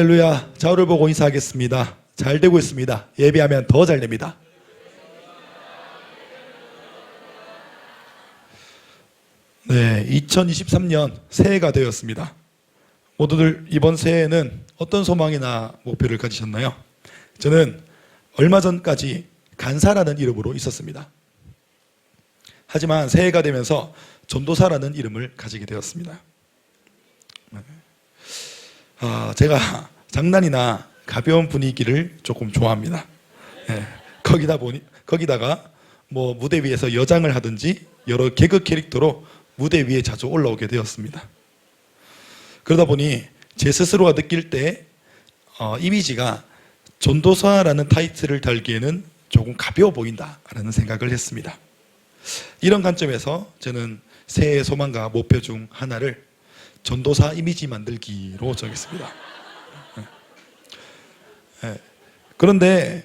할렐루야. 좌우를 보고 인사하겠습니다. 잘 되고 있습니다. 예배하면 더 잘 됩니다. 네, 2023년 새해가 되었습니다. 모두들 이번 새해에는 어떤 소망이나 목표를 가지셨나요? 저는 얼마 전까지 간사라는 이름으로 있었습니다. 하지만 새해가 되면서 전도사라는 이름을 가지게 되었습니다. 제가 장난이나 가벼운 분위기를 조금 좋아합니다. 거기다가 뭐 무대 위에서 여장을 하든지 여러 개그 캐릭터로 무대 위에 자주 올라오게 되었습니다. 그러다 보니 제 스스로가 느낄 때 이미지가 전도사라는 타이틀을 달기에는 조금 가벼워 보인다라는 생각을 했습니다. 이런 관점에서 저는 새해 소망과 목표 중 하나를 전도사 이미지 만들기로 정했습니다. 그런데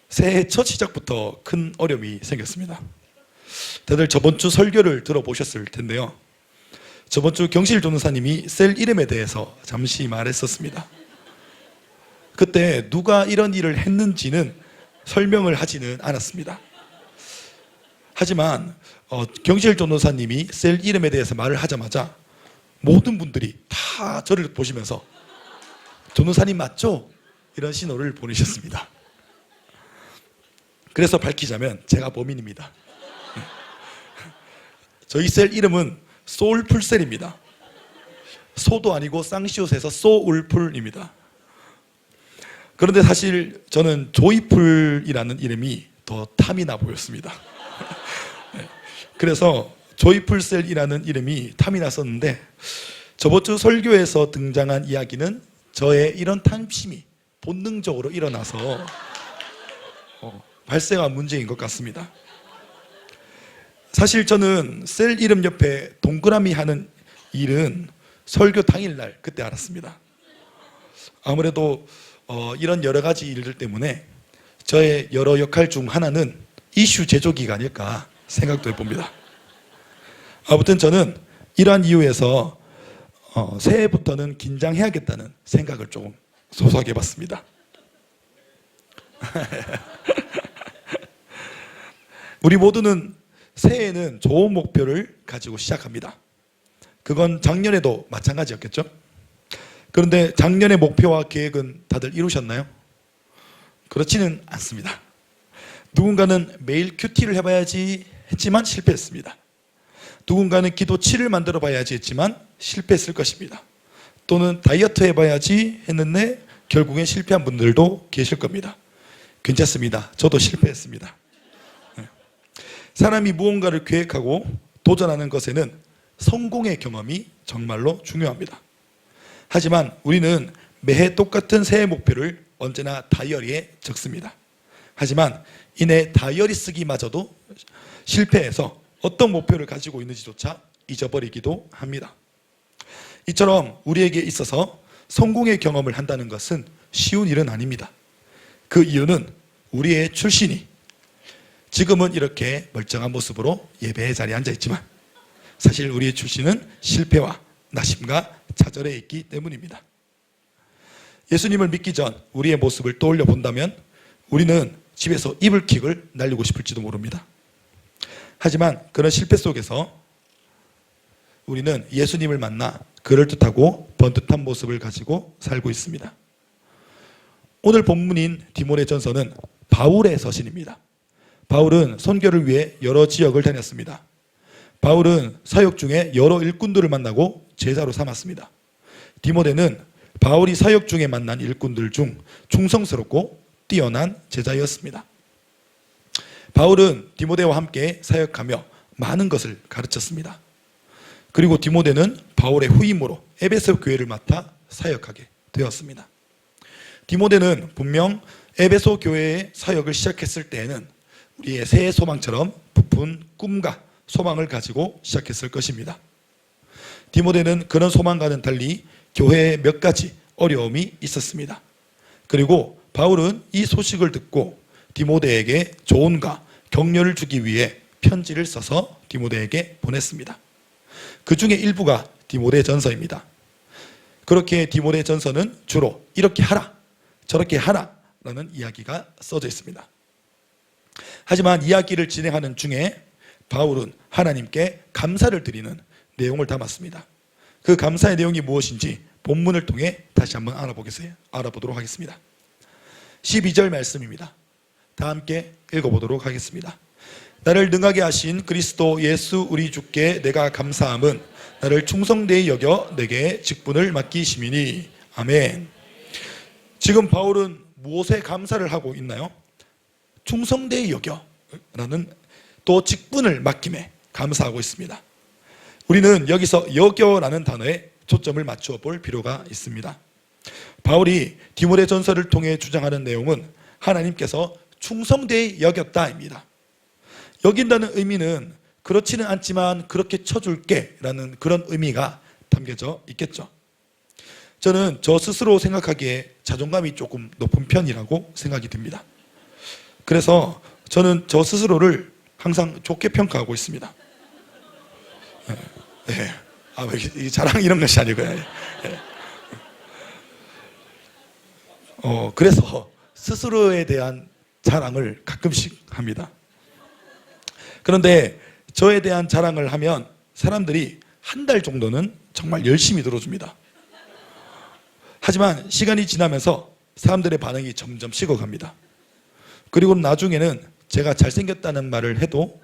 새해 첫 시작부터 큰 어려움이 생겼습니다. 다들 저번 주 설교를 들어보셨을 텐데요. 저번 주 경실 전도사님이 셀 이름에 대해서 잠시 말했었습니다. 그때 누가 이런 일을 했는지는 설명을 하지는 않았습니다. 하지만 경실 전도사님이 셀 이름에 대해서 말을 하자마자 모든 분들이 다 저를 보시면서 전도사님 맞죠? 이런 신호를 보내셨습니다. 그래서 밝히자면 제가 범인입니다. 저희 셀 이름은 소울풀셀입니다. 소도 아니고 쌍시옷에서 소울풀입니다. 그런데 사실 저는 조이풀이라는 이름이 더 탐이 나 보였습니다. 그래서 조이풀셀이라는 이름이 탐이 났었는데 저번 주 설교에서 등장한 이야기는 저의 이런 탐심이 본능적으로 일어나서 발생한 문제인 것 같습니다. 사실 저는 셀 이름 옆에 동그라미 하는 일은 설교 당일날 그때 알았습니다. 아무래도 이런 여러 가지 일들 때문에 저의 여러 역할 중 하나는 이슈 제조기가 아닐까 생각도 해봅니다. 아무튼 저는 이러한 이유에서 새해부터는 긴장해야겠다는 생각을 조금 소소하게 해봤습니다. 우리 모두는 새해에는 좋은 목표를 가지고 시작합니다. 그건 작년에도 마찬가지였겠죠? 그런데 작년의 목표와 계획은 다들 이루셨나요? 그렇지는 않습니다. 누군가는 매일 큐티를 해봐야지 했지만 실패했습니다. 누군가는 기도치를 만들어 봐야지 했지만 실패했을 것입니다. 또는 다이어트 해봐야지 했는데 결국엔 실패한 분들도 계실 겁니다. 괜찮습니다. 저도 실패했습니다. 사람이 무언가를 계획하고 도전하는 것에는 성공의 경험이 정말로 중요합니다. 하지만 우리는 매해 똑같은 새해 목표를 언제나 다이어리에 적습니다. 하지만 이내 다이어리 쓰기마저도 실패해서 어떤 목표를 가지고 있는지조차 잊어버리기도 합니다. 이처럼 우리에게 있어서 성공의 경험을 한다는 것은 쉬운 일은 아닙니다. 그 이유는 우리의 출신이 지금은 이렇게 멀쩡한 모습으로 예배의 자리에 앉아있지만 사실 우리의 출신은 실패와 낙심과 좌절에 있기 때문입니다. 예수님을 믿기 전 우리의 모습을 떠올려 본다면 우리는 집에서 이불킥을 날리고 싶을지도 모릅니다. 하지만 그런 실패 속에서 우리는 예수님을 만나 그럴듯하고 번듯한 모습을 가지고 살고 있습니다. 오늘 본문인 디모데전서는 바울의 서신입니다. 바울은 선교를 위해 여러 지역을 다녔습니다. 바울은 사역 중에 여러 일꾼들을 만나고 제자로 삼았습니다. 디모데는 바울이 사역 중에 만난 일꾼들 중 충성스럽고 뛰어난 제자였습니다. 바울은 디모데와 함께 사역하며 많은 것을 가르쳤습니다. 그리고 디모데는 바울의 후임으로 에베소 교회를 맡아 사역하게 되었습니다. 디모데는 분명 에베소 교회의 사역을 시작했을 때에는 우리의 새해 소망처럼 부푼 꿈과 소망을 가지고 시작했을 것입니다. 디모데는 그런 소망과는 달리 교회에 몇 가지 어려움이 있었습니다. 그리고 바울은 이 소식을 듣고 디모데에게 조언과 격려를 주기 위해 편지를 써서 디모데에게 보냈습니다. 그 중에 일부가 디모데 전서입니다. 그렇게 디모데전서는 주로 이렇게 하라, 저렇게 하라 라는 이야기가 써져 있습니다. 하지만 이야기를 진행하는 중에 바울은 하나님께 감사를 드리는 내용을 담았습니다. 그 감사의 내용이 무엇인지 본문을 통해 다시 한번 알아보도록 하겠습니다. 12절 말씀입니다. 다 함께 읽어보도록 하겠습니다. 나를 능하게 하신 그리스도 예수 우리 주께 내가 감사함은 나를 충성되이 여겨 내게 직분을 맡기심이니. 아멘. 지금 바울은 무엇에 감사를 하고 있나요? 충성되이 여겨 라는 또 직분을 맡김에 감사하고 있습니다. 우리는 여기서 여겨라는 단어에 초점을 맞추어 볼 필요가 있습니다. 바울이 디모데전서를 통해 주장하는 내용은 하나님께서 충성되이 여겼다입니다. 여긴다는 의미는 그렇지는 않지만 그렇게 쳐줄게 라는 그런 의미가 담겨져 있겠죠. 저는 저 스스로 생각하기에 자존감이 조금 높은 편이라고 생각이 듭니다. 그래서 저는 저 스스로를 항상 좋게 평가하고 있습니다. 네. 이 자랑 이런 것이 아니고요. 네. 그래서 스스로에 대한 자랑을 가끔씩 합니다. 그런데 저에 대한 자랑을 하면 사람들이 한 달 정도는 정말 열심히 들어줍니다. 하지만 시간이 지나면서 사람들의 반응이 점점 식어갑니다. 그리고 나중에는 제가 잘생겼다는 말을 해도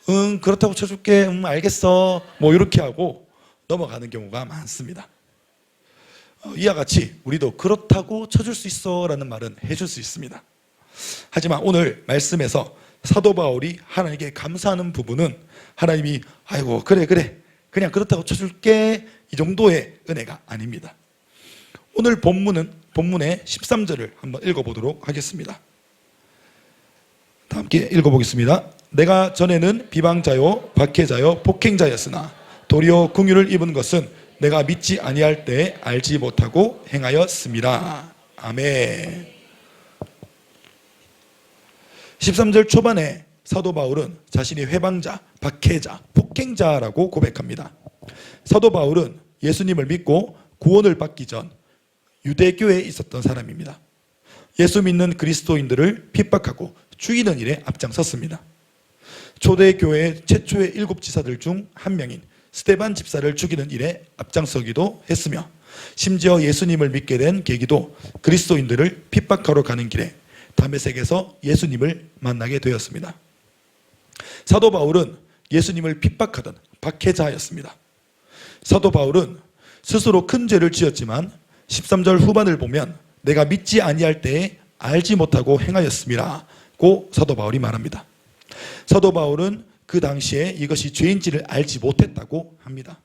응 그렇다고 쳐줄게, 응 알겠어, 뭐 이렇게 하고 넘어가는 경우가 많습니다. 이와 같이 우리도 그렇다고 쳐줄 수 있어 라는 말은 해줄 수 있습니다. 하지만 오늘 말씀에서 사도 바울이 하나님께 감사하는 부분은 하나님이 아이고 그래 그냥 그렇다고 쳐줄게 이 정도의 은혜가 아닙니다. 오늘 본문의 13절을 한번 읽어보도록 하겠습니다. 다 함께 읽어보겠습니다. 내가 전에는 비방자요 박해자요 폭행자였으나 도리어 긍휼을 입은 것은 내가 믿지 아니할 때 알지 못하고 행하였습니다. 아멘. 13절 초반에 사도 바울은 자신이 회방자, 박해자, 폭행자라고 고백합니다. 사도 바울은 예수님을 믿고 구원을 받기 전 유대교회에 있었던 사람입니다. 예수 믿는 그리스도인들을 핍박하고 죽이는 일에 앞장섰습니다. 초대교회 최초의 7지사들 중 한 명인 스데반 집사를 죽이는 일에 앞장서기도 했으며 심지어 예수님을 믿게 된 계기도 그리스도인들을 핍박하러 가는 길에 다메섹에서 예수님을 만나게 되었습니다. 사도 바울은 예수님을 핍박하던 박해자였습니다. 사도 바울은 스스로 큰 죄를 지었지만 13절 후반을 보면 내가 믿지 아니할 때에 알지 못하고 행하였음이라고 사도 바울이 말합니다. 사도 바울은 그 당시에 이것이 죄인지를 알지 못했다고 합니다.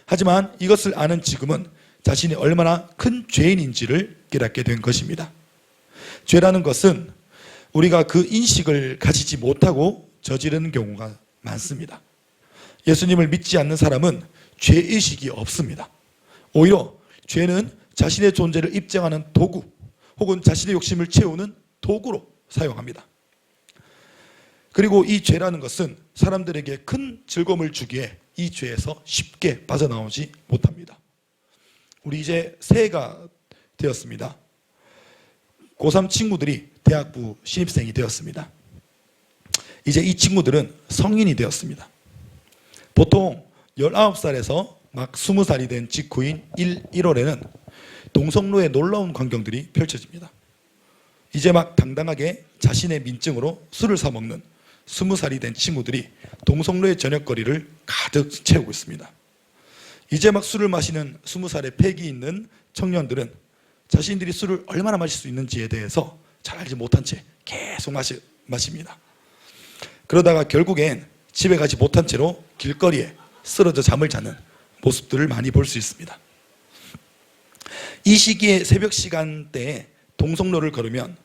하지만 이것을 아는 지금은 자신이 얼마나 큰 죄인인지를 깨닫게 된 것입니다. 죄라는 것은 우리가 그 인식을 가지지 못하고 저지르는 경우가 많습니다. 예수님을 믿지 않는 사람은 죄의식이 없습니다. 오히려 죄는 자신의 존재를 입증하는 도구 혹은 자신의 욕심을 채우는 도구로 사용합니다. 그리고 이 죄라는 것은 사람들에게 큰 즐거움을 주기에 이 죄에서 쉽게 빠져나오지 못합니다. 우리 이제 새해가 되었습니다. 고3 친구들이 대학부 신입생이 되었습니다. 이제 이 친구들은 성인이 되었습니다. 보통 19살에서 막 20살이 된 직후인 1월에는 동성로에 놀라운 광경들이 펼쳐집니다. 이제 막 당당하게 자신의 민증으로 술을 사 먹는 20살이 된 친구들이 동성로의 저녁거리를 가득 채우고 있습니다. 이제 막 술을 마시는 20살의 패기 있는 청년들은 자신들이 술을 얼마나 마실 수 있는지에 대해서 잘 알지 못한 채 계속 마십니다. 그러다가 결국엔 집에 가지 못한 채로 길거리에 쓰러져 잠을 자는 모습들을 많이 볼 수 있습니다. 이 시기에 새벽 시간대에 동성로를 걸으면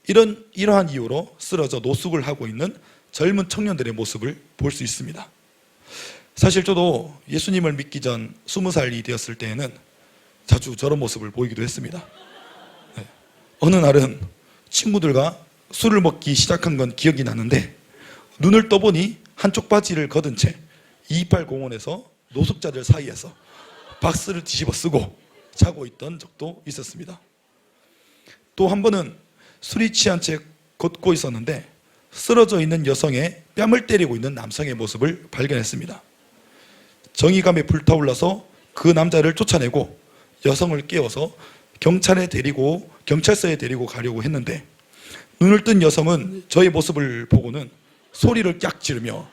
이러한 이유로 쓰러져 노숙을 하고 있는 젊은 청년들의 모습을 볼 수 있습니다. 사실 저도 예수님을 믿기 전 20살이 되었을 때에는 자주 저런 모습을 보이기도 했습니다. 어느 날은 친구들과 술을 먹기 시작한 건 기억이 나는데 눈을 떠보니 한쪽 바지를 걷은 채 228 공원에서 노숙자들 사이에서 박스를 뒤집어 쓰고 자고 있던 적도 있었습니다. 또 한 번은 술이 취한 채 걷고 있었는데 쓰러져 있는 여성의 뺨을 때리고 있는 남성의 모습을 발견했습니다. 정의감에 불타올라서 그 남자를 쫓아내고 여성을 깨워서 경찰서에 데리고 가려고 했는데 눈을 뜬 여성은 저의 모습을 보고는 소리를 깍 지르며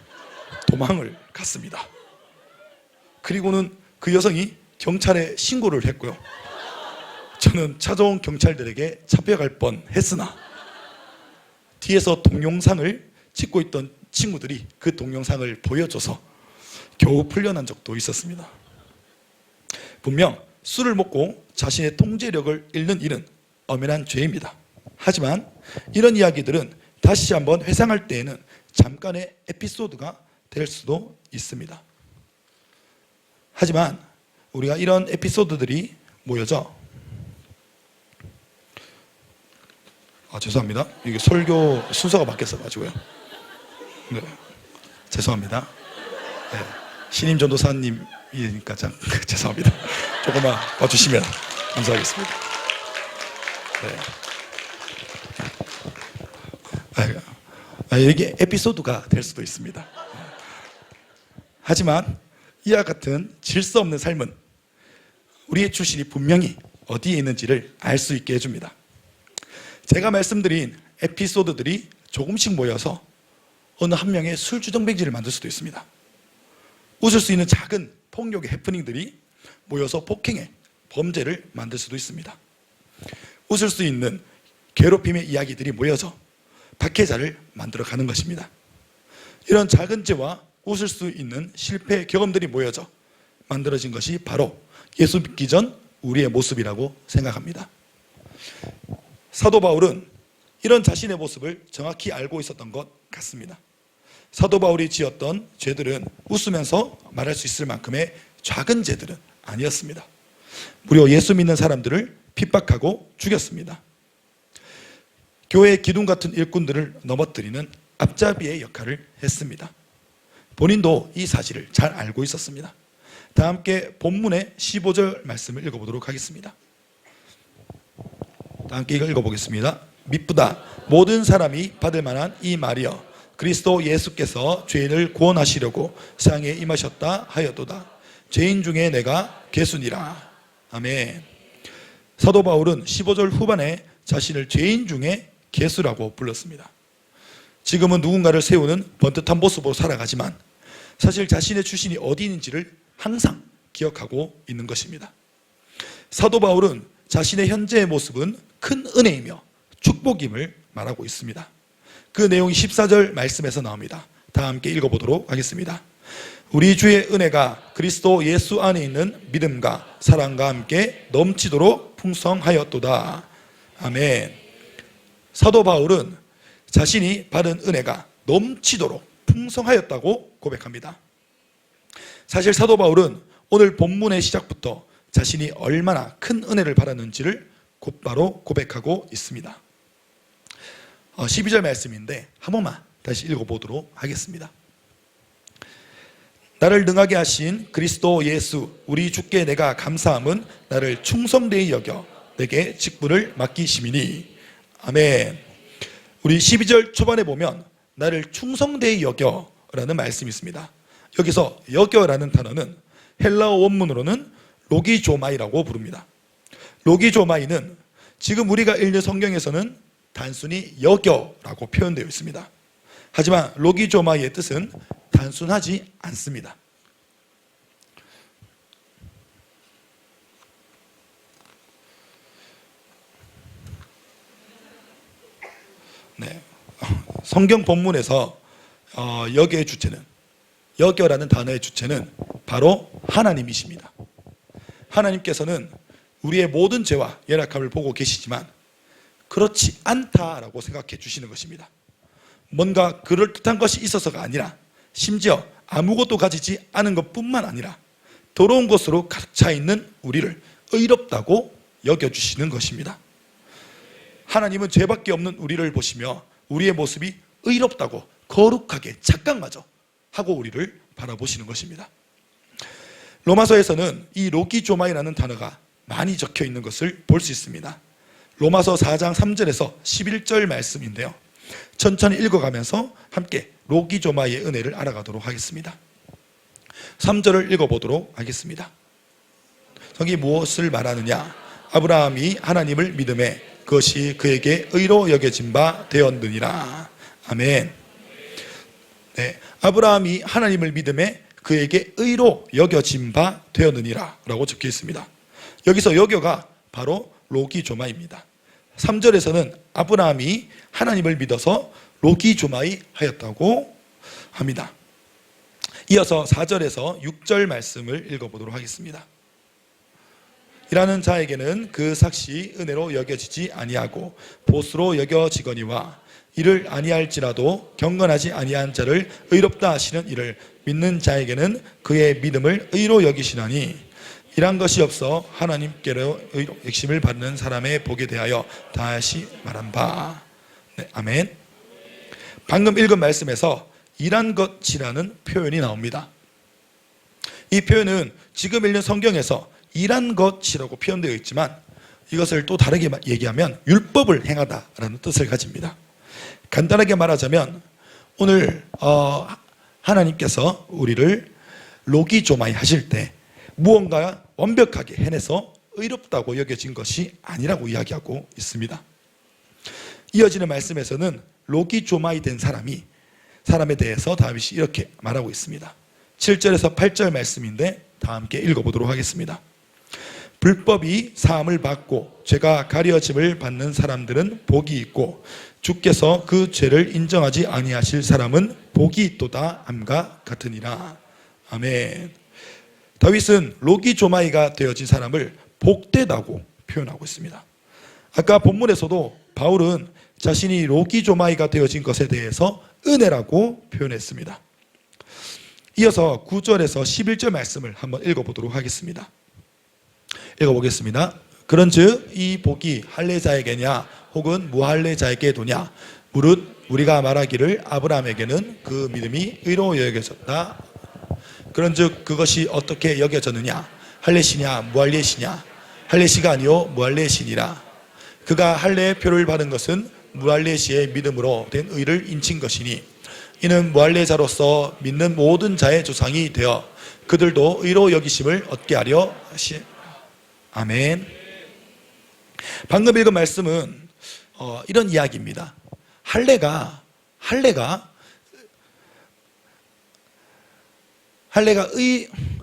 도망을 갔습니다. 그리고는 그 여성이 경찰에 신고를 했고요. 저는 찾아온 경찰들에게 잡혀갈 뻔했으나 뒤에서 동영상을 찍고 있던 친구들이 그 동영상을 보여줘서 겨우 풀려난 적도 있었습니다. 분명 술을 먹고 자신의 통제력을 잃는 일은 엄연한 죄입니다. 하지만 이런 이야기들은 다시 한번 회상할 때에는 잠깐의 에피소드가 될 수도 있습니다. 하지만 우리가 이런 에피소드들이 모여져 죄송합니다. 이게 설교 순서가 바뀌었어가지고요. 네, 죄송합니다. 네, 신임 전도사님이니까 죄송합니다. 조금만 봐주시면 감사하겠습니다. 네. 이게 에피소드가 될 수도 있습니다. 하지만 이와 같은 질서 없는 삶은 우리의 출신이 분명히 어디에 있는지를 알 수 있게 해줍니다. 제가 말씀드린 에피소드들이 조금씩 모여서 어느 한 명의 술주정뱅지를 만들 수도 있습니다. 웃을 수 있는 작은 폭력의 해프닝들이 모여서 폭행의 범죄를 만들 수도 있습니다. 웃을 수 있는 괴롭힘의 이야기들이 모여서 박해자를 만들어가는 것입니다. 이런 작은 죄와 웃을 수 있는 실패의 경험들이 모여져 만들어진 것이 바로 예수 믿기 전 우리의 모습이라고 생각합니다. 사도 바울은 이런 자신의 모습을 정확히 알고 있었던 것 같습니다. 사도 바울이 지었던 죄들은 웃으면서 말할 수 있을 만큼의 작은 죄들은 아니었습니다. 무려 예수 믿는 사람들을 핍박하고 죽였습니다. 교회의 기둥 같은 일꾼들을 넘어뜨리는 앞잡이의 역할을 했습니다. 본인도 이 사실을 잘 알고 있었습니다. 다 함께 본문의 15절 말씀을 읽어보도록 하겠습니다. 다 함께 읽어보겠습니다. 미쁘다 모든 사람이 받을 만한 이 말이여 그리스도 예수께서 죄인을 구원하시려고 세상에 임하셨다 하였도다. 죄인 중에 내가 괴순이라. 아멘. 사도 바울은 15절 후반에 자신을 죄인 중에 괴수라고 불렀습니다. 지금은 누군가를 세우는 번듯한 모습으로 살아가지만 사실 자신의 출신이 어디 있는지를 항상 기억하고 있는 것입니다. 사도 바울은 자신의 현재의 모습은 큰 은혜이며 축복임을 말하고 있습니다. 그 내용이 14절 말씀에서 나옵니다. 다 함께 읽어보도록 하겠습니다. 우리 주의 은혜가 그리스도 예수 안에 있는 믿음과 사랑과 함께 넘치도록 풍성하였도다. 아멘. 사도 바울은 자신이 받은 은혜가 넘치도록 풍성하였다고 고백합니다. 사실 사도 바울은 오늘 본문의 시작부터 자신이 얼마나 큰 은혜를 받았는지를 곧바로 고백하고 있습니다. 12절 말씀인데 한 번만 다시 읽어보도록 하겠습니다. 나를 능하게 하신 그리스도 예수 우리 주께 내가 감사함은 나를 충성되이 여겨 내게 직분을 맡기심이니. 아멘. 우리 12절 초반에 보면 나를 충성되이 여겨 라는 말씀이 있습니다. 여기서 여겨라는 단어는 헬라어 원문으로는 로기조마이라고 부릅니다. 로기조마이는 지금 우리가 읽는 성경에서는 단순히 여겨라고 표현되어 있습니다. 하지만 로기조마이의 뜻은 단순하지 않습니다. 네, 성경 본문에서 여겨의 주체는 여겨라는 단어의 주체는 바로 하나님이십니다. 하나님께서는 우리의 모든 죄와 연약함을 보고 계시지만 그렇지 않다라고 생각해 주시는 것입니다. 뭔가 그럴듯한 것이 있어서가 아니라 심지어 아무것도 가지지 않은 것뿐만 아니라 더러운 것으로 가득 차 있는 우리를 의롭다고 여겨주시는 것입니다. 하나님은 죄밖에 없는 우리를 보시며 우리의 모습이 의롭다고 거룩하게 착각마저 하고 우리를 바라보시는 것입니다. 로마서에서는 이 로기조마이라는 단어가 많이 적혀 있는 것을 볼 수 있습니다. 로마서 4장 3절에서 11절 말씀인데요. 천천히 읽어가면서 함께 로기조마이의 은혜를 알아가도록 하겠습니다. 3절을 읽어보도록 하겠습니다. 성이 무엇을 말하느냐? 아브라함이 하나님을 믿음에 그것이 그에게 의로 여겨진 바 되었느니라. 아멘. 네, 아브라함이 하나님을 믿음에 그에게 의로 여겨진 바 되었느니라 라고 적혀 있습니다. 여기서 여겨가 바로 로기조마이입니다. 3절에서는 아브라함이 하나님을 믿어서 로기조마이 하였다고 합니다. 이어서 4절에서 6절 말씀을 읽어보도록 하겠습니다. 일하는 자에게는 그 삭시 은혜로 여겨지지 아니하고 보수로 여겨지거니와 이를 아니할지라도 경건하지 아니한 자를 의롭다 하시는 이를 믿는 자에게는 그의 믿음을 의로 여기시나니 이란 것이 없어 하나님께로 의로 역심을 받는 사람의 복에 대하여 다시 말한 바. 네, 아멘. 방금 읽은 말씀에서 이란 것이라는 표현이 나옵니다. 이 표현은 지금 읽는 성경에서 이란 것이라고 표현되어 있지만 이것을 또 다르게 얘기하면 율법을 행하다라는 뜻을 가집니다. 간단하게 말하자면 오늘 하나님께서 우리를 로기조마이 하실 때 무언가 완벽하게 해내서 의롭다고 여겨진 것이 아니라고 이야기하고 있습니다. 이어지는 말씀에서는 로기조마이 된 사람에 대해서 다윗이 이렇게 말하고 있습니다. 7절에서 8절 말씀인데 다 함께 읽어보도록 하겠습니다. 불법이 사함을 받고 죄가 가려짐을 받는 사람들은 복이 있고 주께서 그 죄를 인정하지 아니하실 사람은 복이 있도다 함과 같으니라. 아멘. 다윗은 로기조마이가 되어진 사람을 복되다고 표현하고 있습니다. 아까 본문에서도 바울은 자신이 로기조마이가 되어진 것에 대해서 은혜라고 표현했습니다. 이어서 9절에서 11절 말씀을 한번 읽어보도록 하겠습니다. 읽어보겠습니다. 그런즉 이 복이 할례자에게냐 혹은 무할례자에게도냐 무릇 우리가 말하기를 아브라함에게는 그 믿음이 의로 여겨졌다. 그런즉 그것이 어떻게 여겨졌느냐? 할례시냐 무할례시냐? 할례시가 아니요 무할례시니라. 그가 할례의 표를 받은 것은 무할례시의 믿음으로 된 의를 인친 것이니 이는 무할례자로서 믿는 모든 자의 조상이 되어 그들도 의로 여기심을 얻게 하려 하시. 아멘. 방금 읽은 말씀은 이런 이야기입니다. 할례가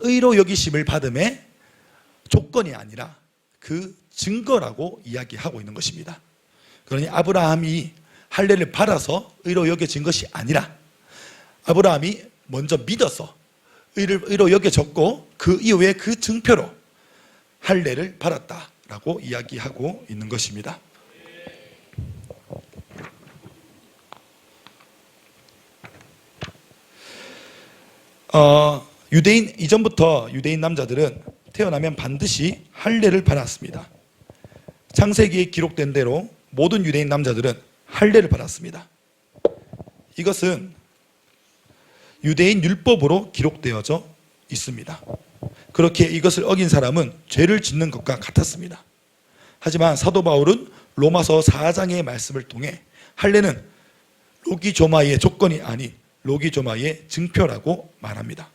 의로 여기심을 받음의 조건이 아니라 그 증거라고 이야기하고 있는 것입니다. 그러니 아브라함이 할례를 받아서 의로 여겨진 것이 아니라 아브라함이 먼저 믿어서 의로 여겨졌고 그 이후에 그 증표로 할례를 받았다라고 이야기하고 있는 것입니다. 이전부터 유대인 남자들은 태어나면 반드시 할례를 받았습니다. 창세기에 기록된 대로 모든 유대인 남자들은 할례를 받았습니다. 이것은 유대인 율법으로 기록되어져 있습니다. 그렇게 이것을 어긴 사람은 죄를 짓는 것과 같았습니다. 하지만 사도 바울은 로마서 4장의 말씀을 통해 할례는 로기조마이의 조건이 아닌 로기조마이의 증표라고 말합니다.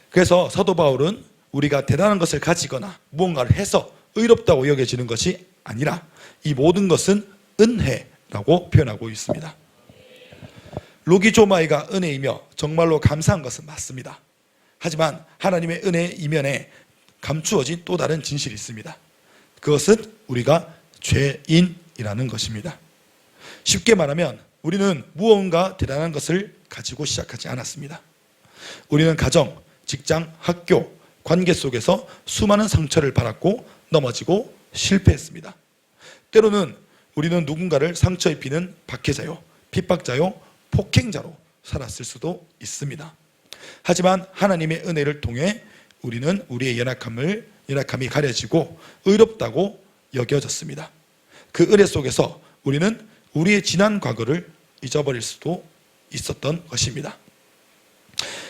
그래서 사도 바울은 우리가 대단한 것을 가지거나 무언가를 해서 의롭다고 여겨지는 것이 아니라 이 모든 것은 은혜라고 표현하고 있습니다. 로기조마이가 은혜이며 정말로 감사한 것은 맞습니다. 하지만 하나님의 은혜 이면에 감추어진 또 다른 진실이 있습니다. 그것은 우리가 죄인이라는 것입니다. 쉽게 말하면 우리는 무언가 대단한 것을 가지고 시작하지 않았습니다. 우리는 가정, 직장, 학교, 관계 속에서 수많은 상처를 받았고 넘어지고 실패했습니다. 때로는 우리는 누군가를 상처 입히는 박해자요, 핍박자요, 폭행자로 살았을 수도 있습니다. 하지만 하나님의 은혜를 통해 우리는 우리의 연약함이 가려지고 의롭다고 여겨졌습니다. 그 은혜 속에서 우리는 우리의 지난 과거를 잊어버릴 수도 있었던 것입니다.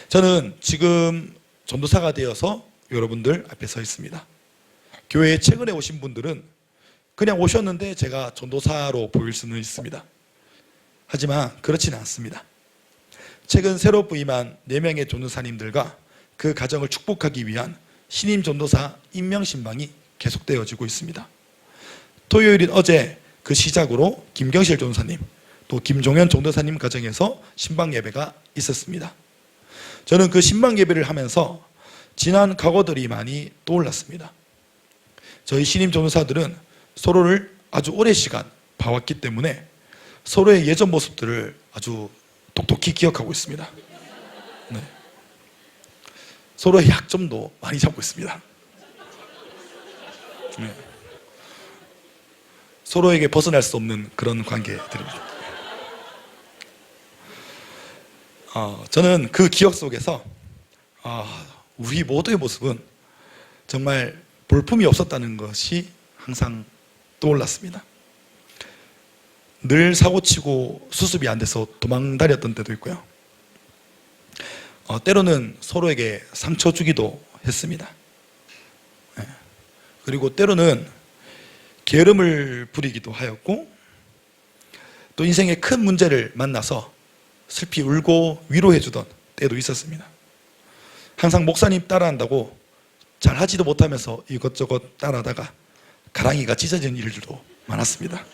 저는 지금 전도사가 되어서 여러분들 앞에 서 있습니다. 교회에 최근에 오신 분들은 그냥 오셨는데 제가 전도사로 보일 수는 있습니다. 하지만 그렇지는 않습니다. 최근 새로 부임한 4명의 전도사님들과 그 가정을 축복하기 위한 신임 전도사 임명 신방이 계속되어지고 있습니다. 토요일인 어제 그 시작으로 김경실 전도사님, 또 김종현 전도사님 가정에서 신방 예배가 있었습니다. 저는 그 신방 예배를 하면서 지난 과거들이 많이 떠올랐습니다. 저희 신임 전도사들은 서로를 아주 오랜 시간 봐왔기 때문에 서로의 예전 모습들을 아주 똑똑히 기억하고 있습니다. 네. 서로의 약점도 많이 잡고 있습니다. 네. 서로에게 벗어날 수 없는 그런 관계들입니다. 저는 그 기억 속에서 우리 모두의 모습은 정말 볼품이 없었다는 것이 항상 떠올랐습니다. 늘 사고치고 수습이 안 돼서 도망다녔던 때도 있고요. 때로는 서로에게 상처 주기도 했습니다. 그리고 때로는 게으름을 부리기도 하였고, 또 인생의 큰 문제를 만나서 슬피 울고 위로해 주던 때도 있었습니다. 항상 목사님 따라한다고 잘하지도 못하면서 이것저것 따라하다가 가랑이가 찢어지는 일들도 많았습니다.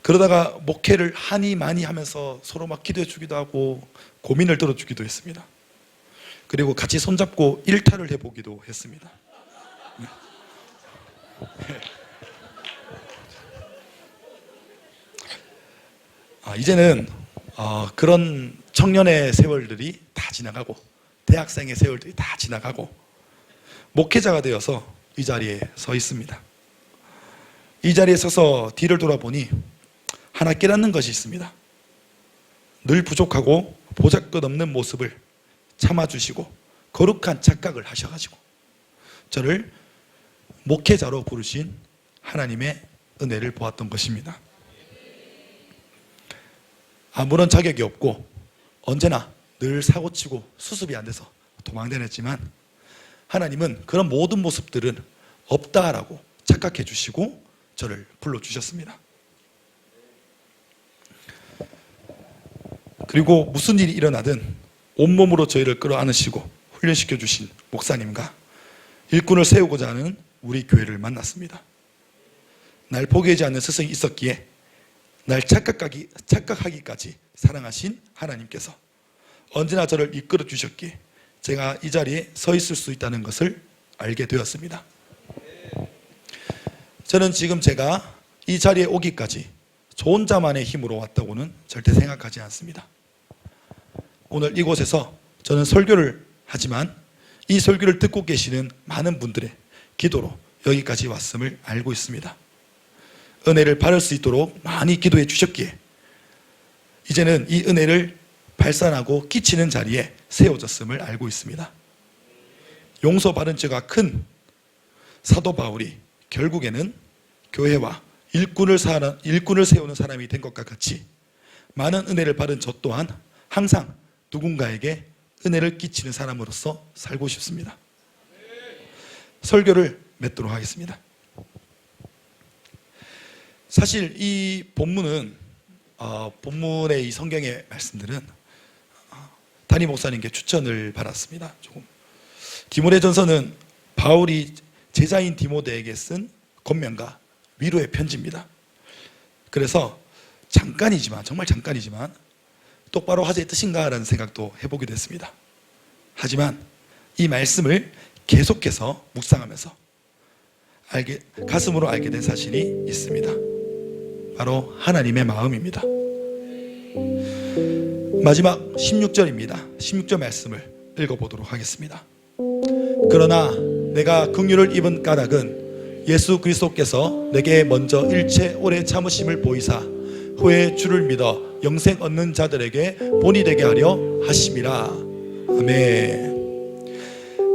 그러다가 목회를 하니 많이 하면서 서로 막 기도해 주기도 하고 고민을 들어주기도 했습니다. 그리고 같이 손잡고 일탈을 해보기도 했습니다. 이제는 그런 청년의 세월들이 다 지나가고 대학생의 세월들이 다 지나가고 목회자가 되어서 이 자리에 서 있습니다. 이 자리에 서서 뒤를 돌아보니 하나 깨닫는 것이 있습니다. 늘 부족하고 보잘것없는 모습을 참아주시고 거룩한 착각을 하셔가지고 저를 목회자로 부르신 하나님의 은혜를 보았던 것입니다. 아무런 자격이 없고 언제나 늘 사고치고 수습이 안 돼서 도망다녔지만 하나님은 그런 모든 모습들은 없다라고 착각해 주시고 저를 불러주셨습니다. 그리고 무슨 일이 일어나든 온몸으로 저희를 끌어안으시고 훈련시켜 주신 목사님과 일꾼을 세우고자 하는 우리 교회를 만났습니다. 날 포기하지 않는 스승이 있었기에 날 착각하기까지 사랑하신 하나님께서 언제나 저를 이끌어 주셨기에 제가 이 자리에 서 있을 수 있다는 것을 알게 되었습니다. 저는 지금 제가 이 자리에 오기까지 저 혼자만의 힘으로 왔다고는 절대 생각하지 않습니다. 오늘 이곳에서 저는 설교를 하지만 이 설교를 듣고 계시는 많은 분들의 기도로 여기까지 왔음을 알고 있습니다. 은혜를 받을 수 있도록 많이 기도해 주셨기에 이제는 이 은혜를 발산하고 끼치는 자리에 세워졌음을 알고 있습니다. 용서받은 죄가 큰 사도 바울이 결국에는 교회와 일꾼을 세우는 사람이 된 것과 같이 많은 은혜를 받은 저 또한 항상 누군가에게 은혜를 끼치는 사람으로서 살고 싶습니다. 설교를 맺도록 하겠습니다. 사실 이 본문은 본문의 이 성경의 말씀들은 담임 목사님께 추천을 받았습니다. 조금 디모데전서는 바울이 제자인 디모데에게 쓴 권면과 위로의 편지입니다. 그래서 잠깐이지만 정말 잠깐이지만 똑바로 하자의 뜻인가라는 생각도 해보기도 했습니다. 하지만 이 말씀을 계속해서 묵상하면서 가슴으로 알게 된 사실이 있습니다. 바로 하나님의 마음입니다. 마지막 16절입니다. 16절 말씀을 읽어보도록 하겠습니다. 그러나 내가 긍휼을 입은 까닭은 예수 그리스도께서 내게 먼저 일체 오래 참으심을 보이사 후에 주를 믿어 영생 얻는 자들에게 본이 되게 하려 하심이라. 아멘.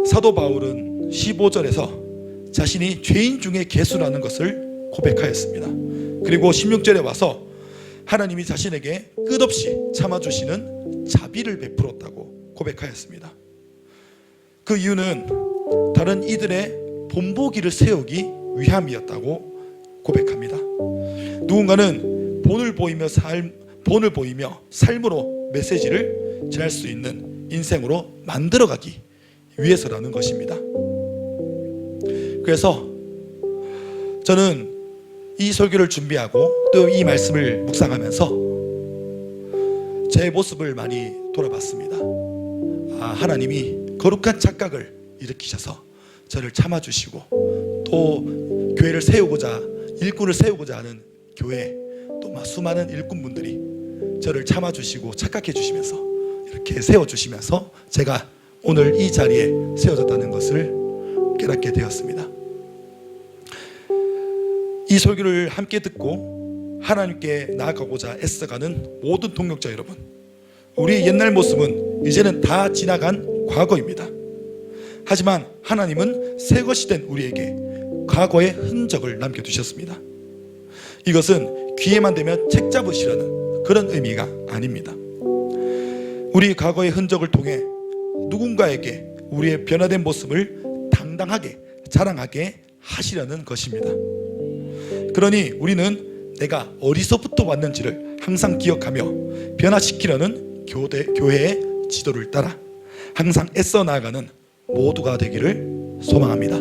사도 바울은 15절에서 자신이 죄인 중에 괴수라는 것을 고백하였습니다. 그리고 16절에 와서 하나님이 자신에게 끝없이 참아주시는 자비를 베풀었다고 고백하였습니다. 그 이유는 다른 이들의 본보기를 세우기 위함이었다고 고백합니다. 누군가는 본을 보이며 삶으로 메시지를 전할 수 있는 인생으로 만들어가기 위해서라는 것입니다. 그래서 저는 이 설교를 준비하고 또 이 말씀을 묵상하면서 제 모습을 많이 돌아봤습니다. 하나님이 거룩한 착각을 일으키셔서 저를 참아주시고 또 교회를 세우고자, 일꾼을 세우고자 하는 교회, 또 수많은 일꾼분들이 저를 참아주시고 착각해 주시면서 이렇게 세워주시면서 제가 오늘 이 자리에 세워졌다는 것을 깨닫게 되었습니다. 이 설교를 함께 듣고 하나님께 나아가고자 애써가는 모든 동역자 여러분, 우리의 옛날 모습은 이제는 다 지나간 과거입니다. 하지만 하나님은 새것이 된 우리에게 과거의 흔적을 남겨두셨습니다. 이것은 기회만 되면 책 잡으시라는 그런 의미가 아닙니다. 우리 과거의 흔적을 통해 누군가에게 우리의 변화된 모습을 당당하게 자랑하게 하시려는 것입니다. 그러니 우리는 내가 어디서부터 왔는지를 항상 기억하며 변화시키려는 교회의 지도를 따라 항상 애써 나아가는 모두가 되기를 소망합니다.